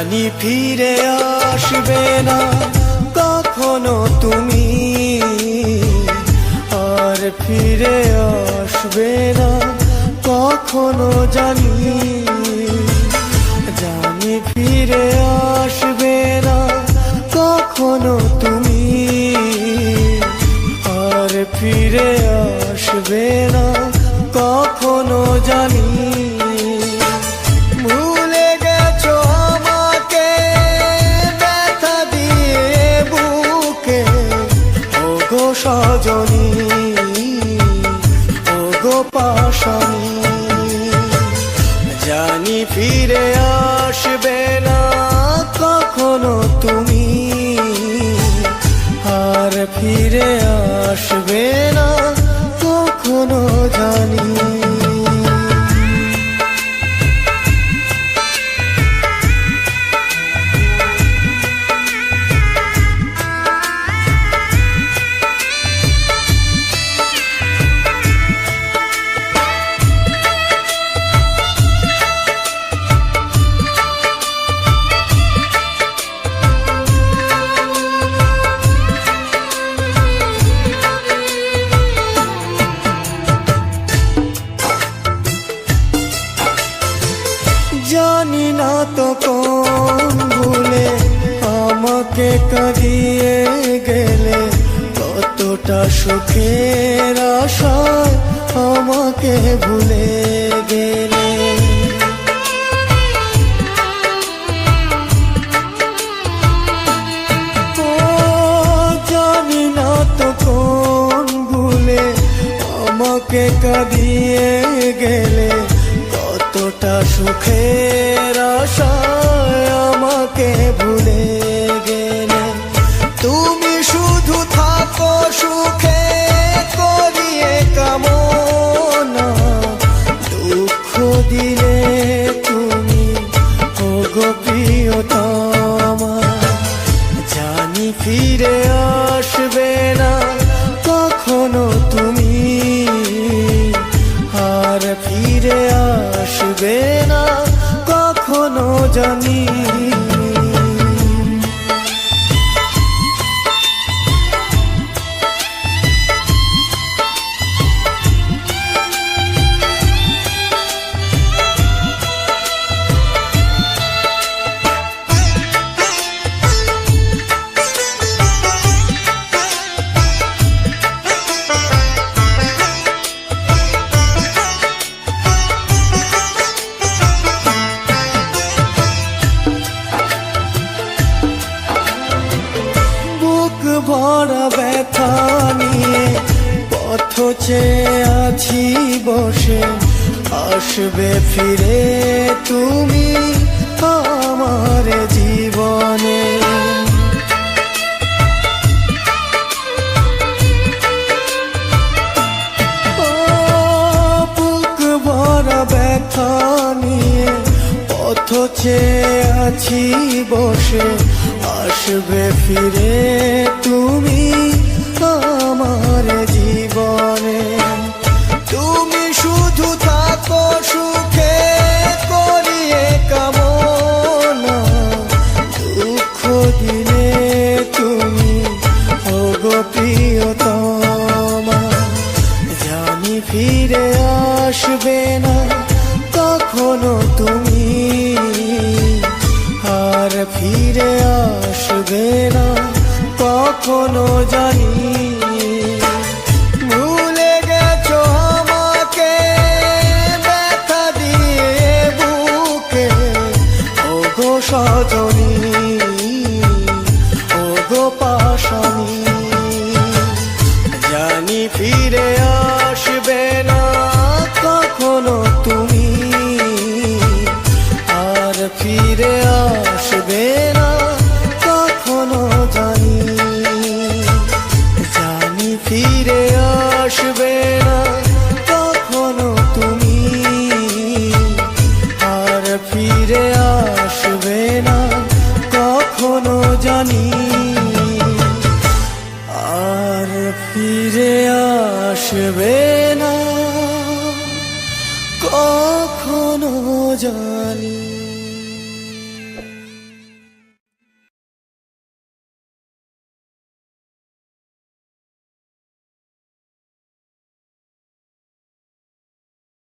জানি ফিরে আসবে না কখনো তুমি, আর ফিরে আসবে না কখনো জানি। জানি ফিরে আসবে না কখনো তুমি, আর ফিরে আসবে না কখনো জানি। ভুলে গেছো আমাকে ব্যথা দিয়ে বুকে, ওগো সজনী ওগো পাশানি। জানি ফিরে আসবে না কখনো তুমি, আর ফিরে আসবে না কখনো জানি। জানি না তো কোন ভুলে আমাকে কাঁদিয়ে গেলে, কতটা সুখের আশায় আমাকে ভুলে গেলে। জানি না তো কোন ভুলে আমাকে কাঁদিয়ে গেলে, কতটা সুখের আশায় আমাকে ভুলে গেলে। তুমি শুধু থাকো সুখে করিয়ে কামনা, দুঃখ দিলে তুমি ওগো প্রিয়তমা। জানি ফিরে আসবে না কখনো তুমি, আর ফিরে আসবে না কখনো জানি। ভরা ব্যথা নিয়ে পথ চেয়ে আছি বসে, আসবে ফিরে তুমি আমার জীবনে। বুক ভরা ব্যথা নিয়ে পথ চেয়ে আছি বসে, আসবে ফিরে তুমি আমার জীবনে। তুমি শুধু থাকো সুখে করিয়ে কামনা, দুঃখ দিলে তুমি ওগো প্রিয়তমা। জানি ফিরে আসবে না কখনো তুমি, আর ফিরে আসবে না কখনো জানি। ভুলে গেছো আমাকে ব্যথা দিয়ে বুকে, ওগো সজনী